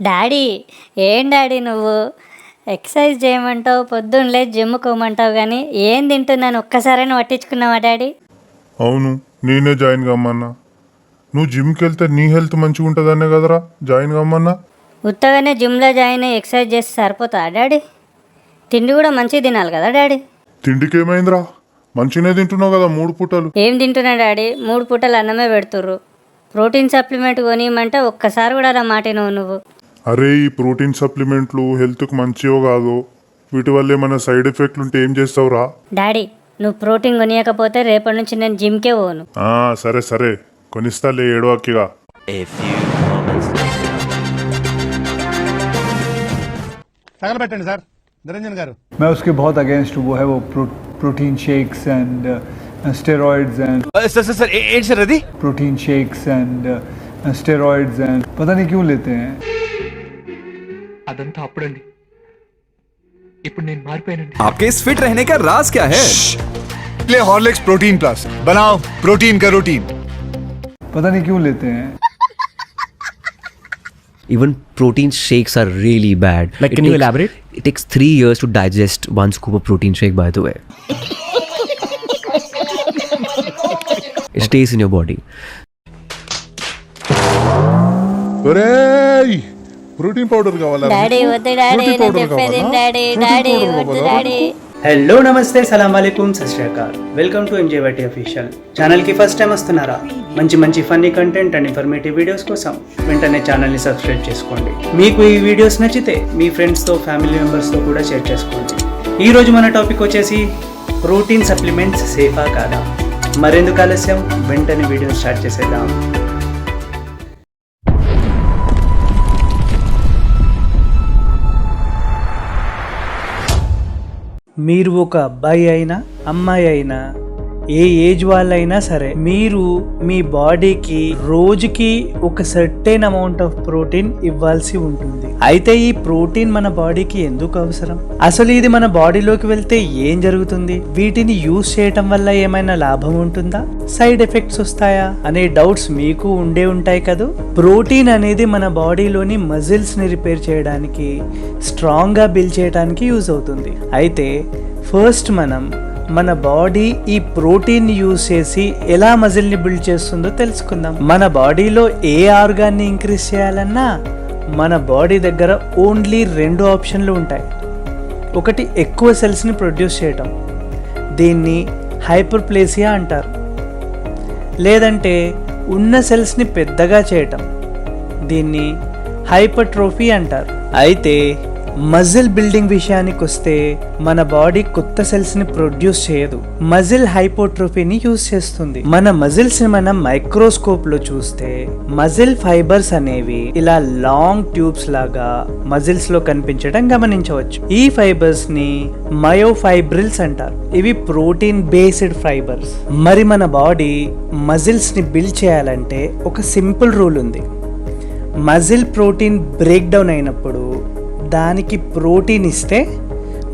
Daddy, ఏం daddy నువ్వు exercise చేయమంటావు, పొద్దున్నలే జిమ్ముకోమంటావు, కానీ ఏం తింటున్నాను ఒక్కసారైనా పట్టించుకున్నావా డాడీ? అవును, నేనే జాయిన్ కమ్మన్నా. నువ్వు జిమ్కి వెళ్తే నీ హెల్త్ మంచిగా ఉంటుందనే కదరా జాయిన్ కమ్మన్నా. ఉత్తగానే జిమ్లో జాయిన్ అయ్యి ఎక్సర్సైజ్ చేసి సరిపోతా డాడీ? తిండి కూడా మంచిగా తినాలి కదా డాడీ? తిండికి ఏమైందిరా, మంచిగానే తింటున్నావు కదా 3 పూటలు. ఏం తింటున్నా డాడీ? 3 పూటలు అన్నమే పెడుతుర్రు. ప్రోటీన్ సప్లిమెంట్ కొనియమంటే ఒక్కసారి కూడా నా మాట నువ్వు. అరే, ఈ ప్రోటీన్ సప్లిమెంట్లు హెల్త్కి మంచివో కాదో, వీటి వల్ల ఏమైనా సైడ్ ఎఫెక్ట్లు ఉంటే ఏం చేస్తావురా? డాడీ, నువ్వు ప్రోటీన్ కొనియకపోతే రేపటి నుంచి నేను జిమ్కే పోను. సరే సరే, కొనిస్తాలే, ఏడవక్కిగా. తగలబెట్టండి సార్ నిరంజన్ గారు. मैं उसके बहुत अगेंस्ट हूँ. वो है वो protein shakes and steroids and sir ఏంటి సార్ అది? Protein shakes and steroids and पता नहीं क्यों लेते हैं. అదంతా అప్పుడండి, ఇప్పుడు నేను మారిపోయానండి. आपके इस फिट रहने का राज क्या है? ले हॉर्लिक्स प्रोटीन प्लस, बनाओ प्रोटीन का रूटीन. पता नहीं क्यों लेते हैं. Even protein shakes are really bad. Like, can you elaborate? It takes 3 years to digest 1 scoop of protein shake, by the way. It stays in your body. ఒరేయ్, protein powder కావాలా? Daddy వద్దు daddy, protein నేను powder చెప్పేది కావాలా? Daddy. Protein daddy powder వద్దు కావాలా? Daddy. Hello नमస్తే సలాం అలైకుం సత్ శ్రీ అకాల్. Welcome to MJ YT official ఛానల్కి ఫస్ట్ టైం వస్తున్నారా? మంచి funny content and informative videos కోసం వెంటనే ఛానల్ని సబ్స్క్రైబ్ చేసుకోండి. మీకు ఈ వీడియోస్ నచ్చితే మీ ఫ్రెండ్స్తో ఫ్యామిలీ మెంబర్స్తో కూడా షేర్ చేసుకోండి. ఈరోజు మన టాపిక్ వచ్చేసి ప్రోటీన్ సప్లిమెంట్స్ సేఫా కాదా? మరెందుకు ఆలస్యం, వెంటనే వీడియో స్టార్ట్ చేసేద్దాం. మీరు ఒక అబ్బాయి అయినా అమ్మాయి అయినా ఏ ఏజ్ వాళ్ళైనా సరే, మీరు మీ బాడీకి రోజుకి ఒక సర్టెన్ అమౌంట్ ఆఫ్ ప్రోటీన్ ఇవ్వాల్సి ఉంటుంది. అయితే ఈ ప్రోటీన్ మన బాడీకి ఎందుకు అవసరం? అసలు ఇది మన బాడీలోకి వెళ్తే ఏం జరుగుతుంది? వీటిని యూజ్ చేయటం వల్ల ఏమైనా లాభం ఉంటుందా? సైడ్ ఎఫెక్ట్స్ వస్తాయా అనే డౌట్స్ మీకు ఉండే ఉంటాయి కదా. ప్రోటీన్ అనేది మన బాడీలోని మజిల్స్ ని రిపేర్ చేయడానికి, స్ట్రాంగ్ గా బిల్డ్ చేయడానికి యూజ్ అవుతుంది. అయితే ఫస్ట్ మనం మన బాడీ ఈ ప్రోటీన్ యూజ్ చేసి ఎలా మజిల్ని బిల్డ్ చేస్తుందో తెలుసుకుందాం. మన బాడీలో ఏ ఆర్గాన్ని ఇంక్రీజ్ చేయాలన్నా మన బాడీ దగ్గర ఓన్లీ 2 ఆప్షన్లు ఉంటాయి. ఒకటి ఎక్కువ సెల్స్ని ప్రొడ్యూస్ చేయటం, దీన్ని హైపర్ప్లేసియా అంటారు. లేదంటే ఉన్న సెల్స్ని పెద్దగా చేయటం, దీన్ని హైపర్ట్రోఫీ అంటారు. అయితే మజిల్ బిల్డింగ్ విషయానికి వస్తే మన బాడీ కొత్త సెల్స్ ని ప్రొడ్యూస్ చేయదు, మజిల్ హైపోట్రోఫీని యూజ్ చేస్తుంది. మన మజిల్స్ ని మనం మైక్రోస్కోప్ లో చూస్తే మజిల్ ఫైబర్స్ అనేవి ఇలా లాంగ్ ట్యూబ్స్ లాగా మజిల్స్ లో కనిపించడం గమనించవచ్చు. ఈ ఫైబర్స్ ని మయోఫైబ్రిల్స్ అంటారు. ఇవి ప్రోటీన్ బేస్డ్ ఫైబర్స్. మరి మన బాడీ మజిల్స్ ని బిల్డ్ చేయాలంటే ఒక సింపుల్ రూల్ ఉంది. మజిల్ ప్రోటీన్ బ్రేక్ డౌన్ అయినప్పుడు దానికి ప్రోటీన్ ఇస్తే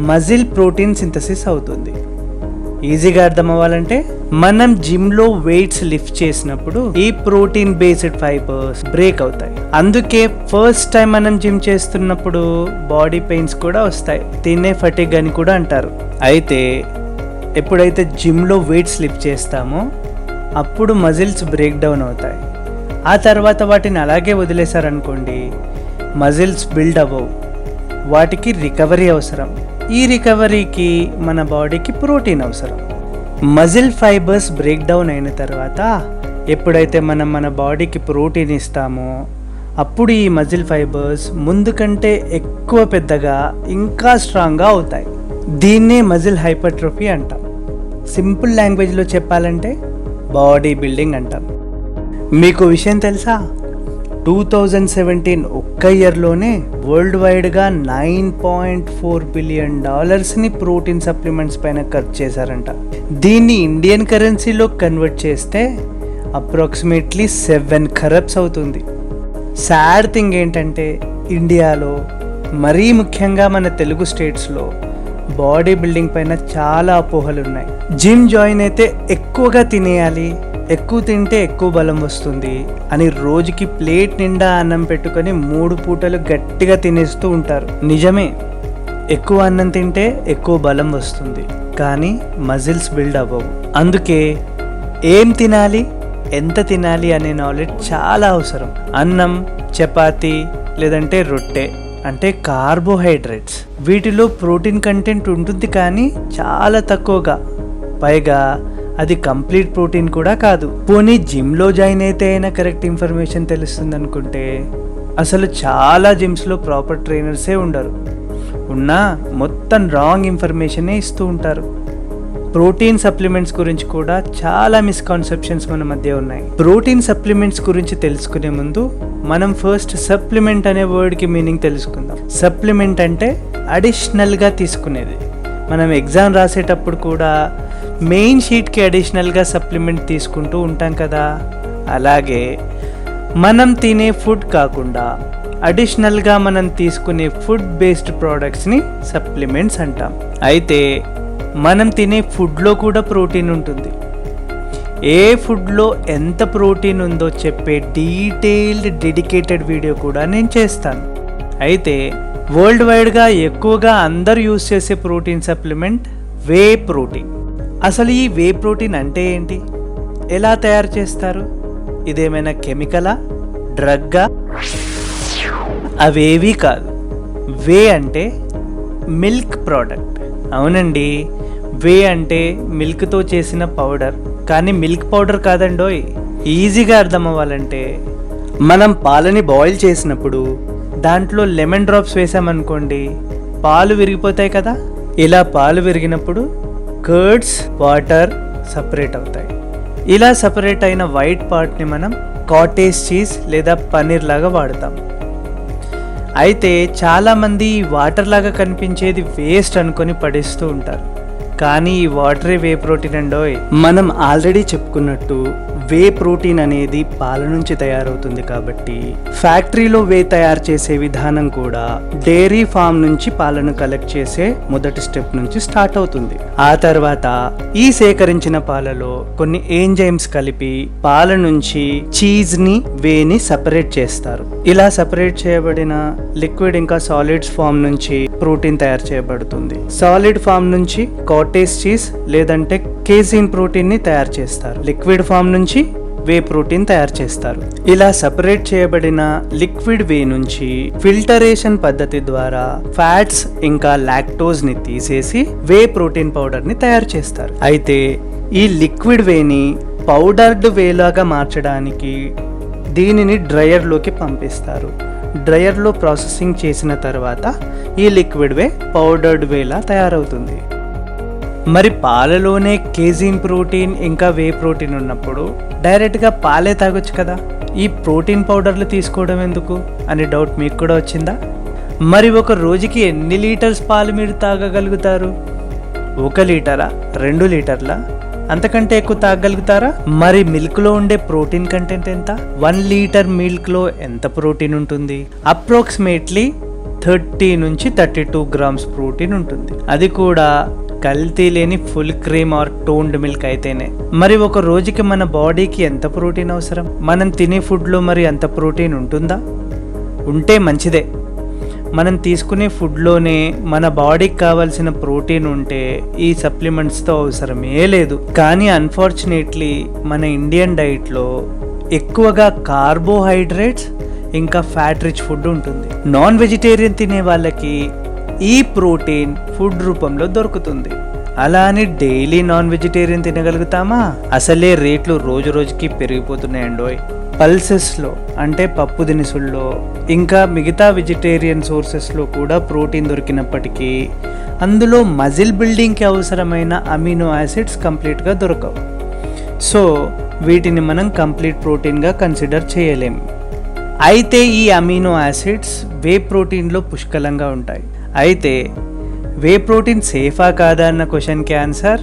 మజిల్ ప్రోటీన్ సింథసిస్ అవుతుంది. ఈజీగా అర్థం అవ్వాలంటే, మనం జిమ్లో వెయిట్స్ లిఫ్ట్ చేసినప్పుడు ఈ ప్రోటీన్ బేస్డ్ ఫైబర్స్ బ్రేక్ అవుతాయి. అందుకే ఫస్ట్ టైం మనం జిమ్ చేస్తున్నప్పుడు బాడీ పెయిన్స్ కూడా వస్తాయి, తినే ఫటిగ్ అని కూడా అంటారు. అయితే ఎప్పుడైతే జిమ్లో వెయిట్స్ లిఫ్ట్ చేస్తామో అప్పుడు మజిల్స్ బ్రేక్ డౌన్ అవుతాయి. ఆ తర్వాత వాటిని అలాగే వదిలేశారనుకోండి, మజిల్స్ బిల్డ్ అవ్వవు, వాటికి రికవరీ అవసరం. ఈ రికవరీకి మన బాడీకి ప్రోటీన్ అవసరం. మజిల్ ఫైబర్స్ బ్రేక్ డౌన్ అయిన తర్వాత ఎప్పుడైతే మనం మన బాడీకి ప్రోటీన్ ఇస్తామో అప్పుడు ఈ మజిల్ ఫైబర్స్ ముందు కంటే ఎక్కువ పెద్దగా ఇంకా స్ట్రాంగ్గా అవుతాయి. దీన్నే మజిల్ హైపర్ట్రోఫీ అంటాం. సింపుల్ లాంగ్వేజ్లో చెప్పాలంటే బాడీ బిల్డింగ్ అంటాం. మీకు విషయం తెలుసా? 2017 ఒక్క ఇయర్లోనే వరల్డ్ వైడ్గా $9.4 బిలియన్ ప్రోటీన్ సప్లిమెంట్స్ పైన ఖర్చు చేశారంట. దీన్ని ఇండియన్ కరెన్సీలో కన్వర్ట్ చేస్తే అప్రాక్సిమేట్లీ 7 ఖరబ్స్ అవుతుంది. సాడ్ థింగ్ ఏంటంటే, ఇండియాలో మరీ ముఖ్యంగా మన తెలుగు స్టేట్స్లో బాడీ బిల్డింగ్ పైన చాలా అపోహలు ఉన్నాయి. జిమ్ జాయిన్ అయితే ఎక్కువగా తినేయాలి, ఎక్కువ తింటే ఎక్కువ బలం వస్తుంది అని రోజుకి ప్లేట్ నిండా అన్నం పెట్టుకొని 3 పూటలు గట్టిగా తినేస్తూ ఉంటారు. నిజమే, ఎక్కువ అన్నం తింటే ఎక్కువ బలం వస్తుంది, కానీ మజిల్స్ బిల్డ్ అవ్వవు. అందుకే ఏం తినాలి, ఎంత తినాలి అనే నాలెడ్జ్ చాలా అవసరం. అన్నం, చపాతీ లేదంటే రొట్టె అంటే కార్బోహైడ్రేట్స్, వీటిలో ప్రోటీన్ కంటెంట్ ఉంటుంది కానీ చాలా తక్కువగా, పైగా అది కంప్లీట్ ప్రోటీన్ కూడా కాదు. పోనీ జిమ్లో జాయిన్ అయితే అయినా కరెక్ట్ ఇన్ఫర్మేషన్ తెలుస్తుంది అనుకుంటే అసలు చాలా జిమ్స్లో ప్రాపర్ ట్రైనర్సే ఉండరు. ఉన్నా మొత్తం రాంగ్ ఇన్ఫర్మేషనే ఇస్తూ ఉంటారు. ప్రోటీన్ సప్లిమెంట్స్ గురించి కూడా చాలా మిస్కాన్సెప్షన్స్ మన మధ్య ఉన్నాయి. ప్రోటీన్ సప్లిమెంట్స్ గురించి తెలుసుకునే ముందు మనం ఫస్ట్ సప్లిమెంట్ అనే వర్డ్కి మీనింగ్ తెలుసుకుందాం. సప్లిమెంట్ అంటే అడిషనల్గా తీసుకునేది. మనం ఎగ్జామ్ రాసేటప్పుడు కూడా మెయిన్ షీట్కి అడిషనల్గా సప్లిమెంట్ తీసుకుంటూ ఉంటాం కదా, అలాగే మనం తినే ఫుడ్ కాకుండా అడిషనల్గా మనం తీసుకునే ఫుడ్ బేస్డ్ ప్రోడక్ట్స్ని సప్లిమెంట్స్ అంటాం. అయితే మనం తినే ఫుడ్లో కూడా ప్రోటీన్ ఉంటుంది. ఏ ఫుడ్లో ఎంత ప్రోటీన్ ఉందో చెప్పే డీటెయిల్డ్ డెడికేటెడ్ వీడియో కూడా నేను చేస్తాను. అయితే వరల్డ్ వైడ్గా ఎక్కువగా అందరు యూజ్ చేసే ప్రోటీన్ సప్లిమెంట్ వే ప్రోటీన్. అసలు ఈ వే ప్రోటీన్ అంటే ఏంటి, ఎలా తయారు చేస్తారు, ఇదేమైనా కెమికలా, డ్రగ్గా? అవేవీ కాదు. వే అంటే మిల్క్ ప్రోడక్ట్. అవునండి, వే అంటే మిల్క్తో చేసిన పౌడర్, కానీ మిల్క్ పౌడర్ కాదండోయ్. ఈజీగా అర్థం అవ్వాలంటే మనం పాలని బాయిల్ చేసినప్పుడు దాంట్లో లెమన్ డ్రాప్స్ వేసామనుకోండి, పాలు విరిగిపోతాయి కదా. ఇలా పాలు విరిగినప్పుడు కర్డ్స్, వాటర్ సపరేట్ అవుతాయి. ఇలా సపరేట్ అయిన వైట్ పార్ట్ని మనం కాటేజ్ చీజ్ లేదా పన్నీర్ లాగా వాడతాం. అయితే చాలామంది వాటర్ లాగా కనిపించేది వేస్ట్ అనుకొని పడేస్తూ ఉంటారు, కానీ ఈ వాటరే వే ప్రోటీన్ అండోయ్. మనం ఆల్రెడీ చెప్పుకున్నట్టు వే ప్రోటీన్ అనేది పాల నుంచి తయారవుతుంది కాబట్టి ఫ్యాక్టరీలో వే తయారు చేసే విధానం కూడా డైరీ ఫామ్ నుంచి పాలను కలెక్ట్ చేసే మొదటి స్టెప్ నుంచి స్టార్ట్ అవుతుంది. ఆ తర్వాత ఈ సేకరించిన పాలలో కొన్ని ఎంజైమ్స్ కలిపి పాల నుంచి చీజ్ ని, వేని సపరేట్ చేస్తారు. ఇలా సపరేట్ చేయబడిన లిక్విడ్ ఇంకా సాలిడ్స్ ఫామ్ నుంచి ప్రోటీన్ తయారు చేయబడుతుంది. సాలిడ్ ఫామ్ నుంచి కాటేజ్ చీజ్ లేదంటే కేసిన్ ప్రోటీన్ ని తయారు చేస్తారు. లిక్విడ్ ఫామ్ నుంచి వే ప్రోటీన్ తయారు చేస్తారు. ఇలా సపరేట్ చేయబడిన లిక్విడ్ వే నుంచి ఫిల్టరేషన్ పద్ధతి ద్వారా ఫ్యాట్స్ ఇంకా లాక్టోజ్ ని తీసేసి వే ప్రోటీన్ పౌడర్ ని తయారు చేస్తారు. అయితే ఈ లిక్విడ్ వేని పౌడర్డ్ వేలాగా మార్చడానికి దీనిని డ్రయర్లోకి పంపిస్తారు. డ్రయర్లో ప్రాసెసింగ్ చేసిన తర్వాత ఈ లిక్విడ్ వే పౌడర్డ్ వేలా తయారవుతుంది. మరి పాలలోనే కేజిన్ ప్రోటీన్ ఇంకా వే ప్రోటీన్ ఉన్నప్పుడు డైరెక్ట్గా పాలే తాగొచ్చు కదా, ఈ ప్రోటీన్ పౌడర్లు తీసుకోవడం ఎందుకు అని డౌట్ మీకు కూడా వచ్చిందా? మరి ఒక రోజుకి ఎన్ని లీటర్స్ పాలు మీరు తాగగలుగుతారు? 1 లీటరా, 2 లీటర్లా, అంతకంటే ఎక్కువ తాగగలుగుతారా? మరి మిల్క్లో ఉండే ప్రోటీన్ కంటెంట్ ఎంత? 1 లీటర్ మిల్క్లో ఎంత ప్రోటీన్ ఉంటుంది? అప్రాక్సిమేట్లీ 30 నుంచి 32 గ్రామ్స్ ప్రోటీన్ ఉంటుంది. అది కూడా కల్తీ లేని full cream or toned milk అయితేనే. మరి ఒక రోజుకి మన బాడీకి ఎంత ప్రోటీన్ అవసరం? మనం తినే ఫుడ్లో మరి అంత ప్రోటీన్ ఉంటుందా? ఉంటే మంచిదే. మనం తీసుకునే ఫుడ్లోనే మన బాడీకి కావాల్సిన ప్రోటీన్ ఉంటే ఈ సప్లిమెంట్స్తో అవసరమే లేదు. కానీ అన్ఫార్చునేట్లీ మన ఇండియన్ డైట్లో ఎక్కువగా కార్బోహైడ్రేట్స్ ఇంకా ఫ్యాట్ రిచ్ ఫుడ్ ఉంటుంది. నాన్ వెజిటేరియన్ తినే వాళ్ళకి ఈ ప్రోటీన్ ఫుడ్ రూపంలో దొరుకుతుంది. అలా అని డైలీ నాన్ వెజిటేరియన్ తినగలుగుతామా? అసలే రేట్లు రోజు రోజుకి పెరిగిపోతున్నాయండోయ్. పల్సెస్లో అంటే పప్పు దినుసుల్లో ఇంకా మిగతా వెజిటేరియన్ సోర్సెస్లో కూడా ప్రోటీన్ దొరికినప్పటికీ అందులో మజిల్ బిల్డింగ్కి అవసరమైన అమినో యాసిడ్స్ కంప్లీట్గా దొరకవు. సో వీటిని మనం కంప్లీట్ ప్రోటీన్గా కన్సిడర్ చేయలేము. అయితే ఈ అమినో యాసిడ్స్ వే ప్రోటీన్లో పుష్కలంగా ఉంటాయి. అయితే వే ప్రోటీన్ సేఫా కాదా అన్న క్వశ్చన్కి answer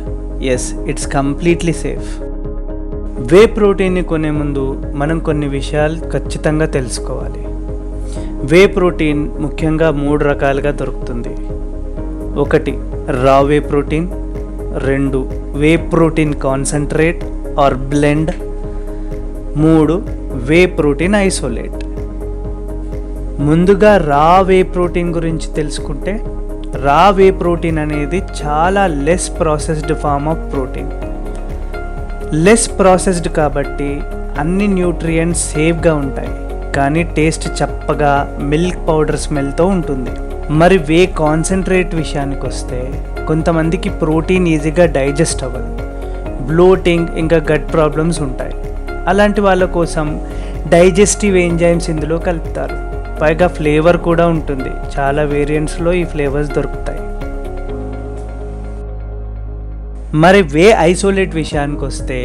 yes, it's completely safe. Whey ప్రోటీన్ని కొనే ముందు మనం కొన్ని విషయాలు ఖచ్చితంగా తెలుసుకోవాలి. వే ప్రోటీన్ ముఖ్యంగా 3 రకాలుగా దొరుకుతుంది. ఒకటి raw whey protein, 2 whey protein concentrate or blend, 3 whey protein isolate. ముందుగా రా వే ప్రోటీన్ గురించి తెలుసుకుంటే, రా వే ప్రోటీన్ అనేది చాలా less processed form of protein. Less processed కాబట్టి అన్ని న్యూట్రియంట్స్ సేఫ్గా ఉంటాయి, కానీ టేస్ట్ చప్పగా మిల్క్ పౌడర్ స్మెల్తో ఉంటుంది. మరి వే కాన్సన్ట్రేట్ విషయానికి వస్తే కొంతమందికి ప్రోటీన్ ఈజీగా డైజెస్ట్ అవ్వదు, బ్లోటింగ్ ఇంకా గట్ ప్రాబ్లమ్స్ ఉంటాయి. అలాంటి వాళ్ళ కోసం డైజెస్టివ్ ఎంజైమ్స్ ఇందులో కలుపుతారు. పైగా ఫ్లేవర్ కూడా ఉంటుంది, చాలా వేరియంట్స్లో ఈ ఫ్లేవర్స్ దొరుకుతాయి. మరి వే ఐసోలేట్ విషయానికి వస్తే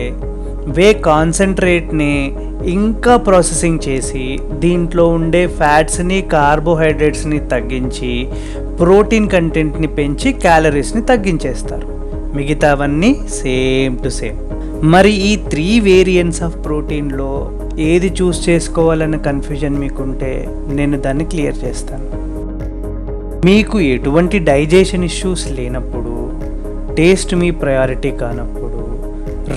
వే కాన్సన్ట్రేట్ని ఇంకా ప్రాసెసింగ్ చేసి దీంట్లో ఉండే ఫ్యాట్స్ని, కార్బోహైడ్రేట్స్ని తగ్గించి ప్రోటీన్ కంటెంట్ని పెంచి క్యాలరీస్ని తగ్గించేస్తారు. మిగతావన్నీ సేమ్ టు సేమ్. మరి ఈ 3 వేరియంట్స్ ఆఫ్ ప్రోటీన్లో ఏది చూస్ చేసుకోవాలన్న కన్ఫ్యూజన్ మీకుంటే నేను దాన్ని క్లియర్ చేస్తాను. మీకు ఎటువంటి డైజెషన్ ఇష్యూస్ లేనప్పుడు, టేస్ట్ మీ ప్రయారిటీ కానప్పుడు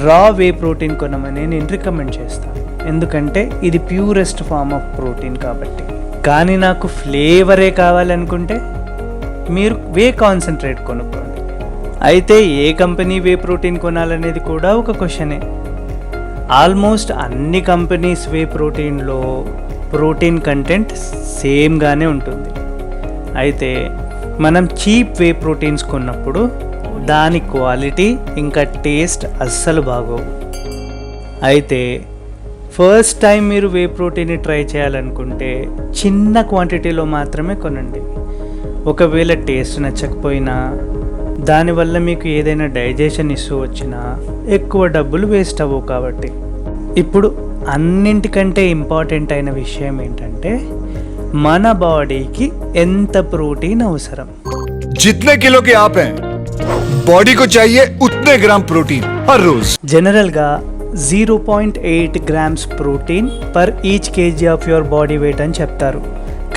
రా వే ప్రోటీన్ కొనమని నేను రికమెండ్ చేస్తాను. ఎందుకంటే ఇది ప్యూరెస్ట్ ఫార్మ్ ఆఫ్ ప్రోటీన్ కాబట్టి. కానీ నాకు ఫ్లేవరే కావాలనుకుంటే మీరు వే కాన్సన్ట్రేట్ కొనుక్కోండి. అయితే ఏ కంపెనీ వే ప్రోటీన్ కొనాలనేది కూడా ఒక క్వశ్చనే. ఆల్మోస్ట్ అన్ని కంపెనీస్ వే ప్రోటీన్లో ప్రోటీన్ కంటెంట్ సేమ్గానే ఉంటుంది. అయితే మనం చీప్ వే ప్రోటీన్స్ కొన్నప్పుడు దాని క్వాలిటీ ఇంకా టేస్ట్ అస్సలు బాగోవు. అయితే ఫస్ట్ టైం మీరు వే ప్రోటీన్ని ట్రై చేయాలనుకుంటే చిన్న క్వాంటిటీలో మాత్రమే కొనండి. ఒకవేళ టేస్ట్ నచ్చకపోయినా, దానివల్ల మీకు ఏదైనా డైజెషన్ ఇష్యూ వచ్చినా ఎక్కువ డబ్బులు వేస్ట్ అవ్వవు కాబట్టి. ఇప్పుడు అన్నింటికంటే ఇంపార్టెంట్ అయిన విషయం ఏంటంటే మన బాడీకి ఎంత ప్రోటీన్ అవసరం. जितने किलो के आप हैं, बॉडी को चाहिए उतने ग्राम प्रोटीन हर रोज. జనరల్గా 0.8 grams protein per each KG of your body weight అని చెప్తారు.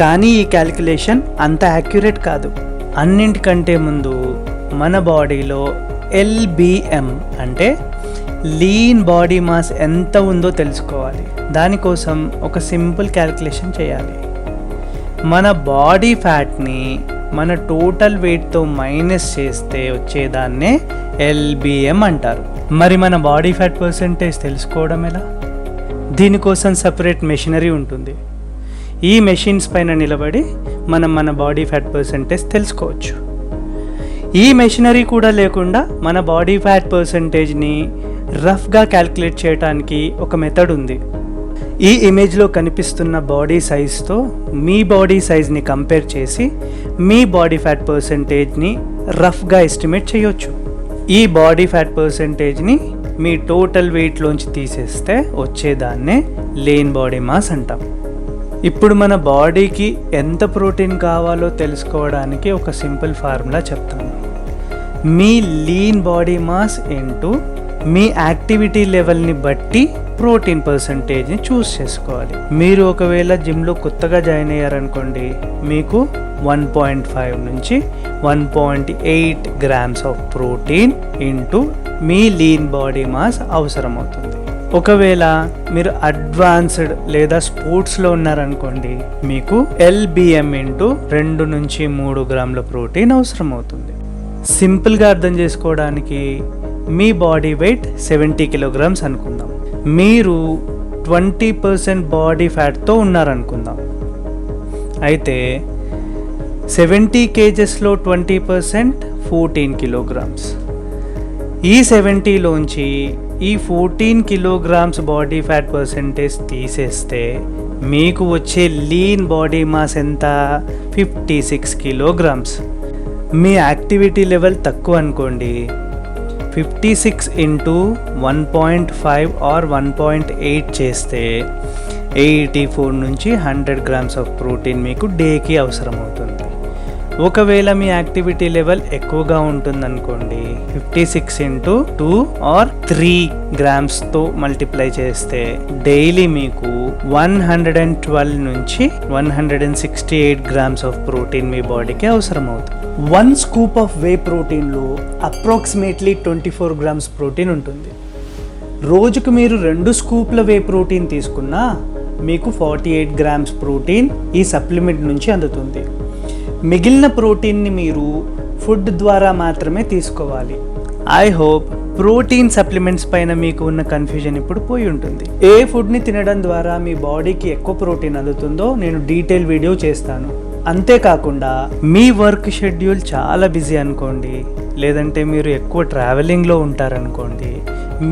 కానీ ఈ క్యాలిక్యులేషన్ అంత యాక్యురేట్ కాదు. అన్నింటికంటే ముందు మన బాడీలో LBM అంటే లీన్ బాడీ మాస్ ఎంత ఉందో తెలుసుకోవాలి. దానికోసం ఒక సింపుల్ క్యాలిక్యులేషన్ చేయాలి. మన బాడీ ఫ్యాట్ని మన టోటల్ వెయిట్తో మైనస్ చేస్తే వచ్చేదాన్నే LBM అంటారు. మరి మన బాడీ ఫ్యాట్ పర్సెంటేజ్ తెలుసుకోవడం ఎలా? దీనికోసం సపరేట్ మెషినరీ ఉంటుంది. ఈ మెషిన్స్ పైన నిలబడి మనం మన బాడీ ఫ్యాట్ పర్సెంటేజ్ తెలుసుకోవచ్చు. ఈ మెషినరీ కూడా లేకుండా మన బాడీ ఫ్యాట్ పర్సెంటేజ్ని రఫ్గా క్యాల్కులేట్ చేయడానికి ఒక మెథడ్ ఉంది. ఈ ఇమేజ్లో కనిపిస్తున్న బాడీ సైజ్తో మీ బాడీ సైజ్ని కంపేర్ చేసి మీ బాడీ ఫ్యాట్ పర్సెంటేజ్ని రఫ్గా ఎస్టిమేట్ చేయొచ్చు. ఈ బాడీ ఫ్యాట్ పర్సెంటేజ్ని మీ టోటల్ వెయిట్లోంచి తీసేస్తే వచ్చేదాన్నే లీన్ బాడీ మాస్ అంటాం. ఇప్పుడు మన బాడీకి ఎంత ప్రోటీన్ కావాలో తెలుసుకోవడానికి ఒక సింపుల్ ఫార్ములా చెప్తాను. మీ lean body mass into mu activity లెవెల్ని బట్టి ప్రోటీన్ పర్సంటేజ్ని చూస్ చేసుకోవాలి. మీరు ఒకవేళ జిమ్లో కొత్తగా జాయిన్ అయ్యారనుకోండి, మీకు 1.5 నుంచి 1.8 grams of protein into mu lean body mass అవసరమవుతుంది. ఒకవేళ మీరు అడ్వాన్స్డ్ లేదా స్పోర్ట్స్లో ఉన్నారనుకోండి, మీకు LBM ఇంటూ 2 నుంచి 3 గ్రాముల ప్రోటీన్ అవసరం అవుతుంది. సింపుల్గా అర్థం చేసుకోవడానికి మీ బాడీ వెయిట్ 70 కిలోగ్రామ్స్ అనుకుందాం. మీరు 20% బాడీ ఫ్యాట్తో ఉన్నారనుకుందాం. అయితే 70 కేజెస్లో 20% 14 కిలోగ్రామ్స్. ఈ 70లోంచి ఈ 14 కిలోగ్రామ్స్ బాడీ ఫ్యాట్ పర్సెంటేజ్ తీసేస్తే మీకు వచ్చే లీన్ బాడీ మాస్ ఎంత? 56 కిలోగ్రామ్స్. మీ యాక్టివిటీ లెవెల్ తక్కువ అనుకోండి, 56 ఇంటూ 1.5 ఆర్ 1.8 చేస్తే 84 నుంచి 100 గ్రామ్స్ ఆఫ్ ప్రోటీన్ మీకు డేకి అవసరం అవుతుంది. ఒకవేళ మీ యాక్టివిటీ లెవెల్ ఎక్కువగా ఉంటుందనుకోండి 56 ఇంటూ 2 ఆర్ 3 గ్రామ్స్తో మల్టిప్లై చేస్తే డైలీ మీకు 112 నుంచి 168 గ్రామ్స్ ఆఫ్ ప్రోటీన్ మీ బాడీకి అవసరం అవుతుంది. 1 స్కూప్ ఆఫ్ వే ప్రోటీన్లో అప్రాక్సిమేట్లీ 24 గ్రామ్స్ ప్రోటీన్ ఉంటుంది. రోజుకు మీరు 2 స్కూప్ల వే ప్రోటీన్ తీసుకున్నా మీకు 48 గ్రామ్స్ ప్రోటీన్ ఈ సప్లిమెంట్ నుంచి అందుతుంది. మిగిలిన ప్రోటీన్ని మీరు ఫుడ్ ద్వారా మాత్రమే తీసుకోవాలి. ఐ హోప్ ప్రోటీన్ సప్లిమెంట్స్ పైన మీకు ఉన్న కన్ఫ్యూజన్ ఇప్పుడు పోయి ఉంటుంది. ఏ ఫుడ్ని తినడం ద్వారా మీ బాడీకి ఎక్కువ ప్రోటీన్ అందుతుందో నేను డీటెయిల్ వీడియో చేస్తాను. అంతేకాకుండా మీ వర్క్ షెడ్యూల్ చాలా బిజీ అనుకోండి, లేదంటే మీరు ఎక్కువ ట్రావెలింగ్లో ఉంటారనుకోండి,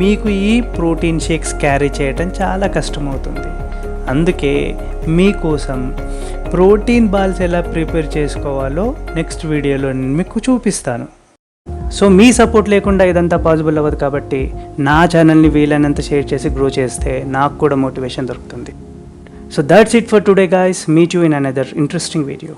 మీకు ఈ ప్రోటీన్ షేక్స్ క్యారీ చేయడం చాలా కష్టమవుతుంది. అందుకే మీకోసం ప్రోటీన్ బాల్స్ ఎలా ప్రిపేర్ చేసుకోవాలో నెక్స్ట్ వీడియోలో నేను మీకు చూపిస్తాను. సో మీ సపోర్ట్ లేకుండా ఇదంతా పాసిబుల్ అవ్వదు, కాబట్టి నా ఛానల్ని వీలైనంత షేర్ చేసి గ్రో చేస్తే నాకు కూడా మోటివేషన్ దొరుకుతుంది. So that's it for today guys. Meet you in another interesting video.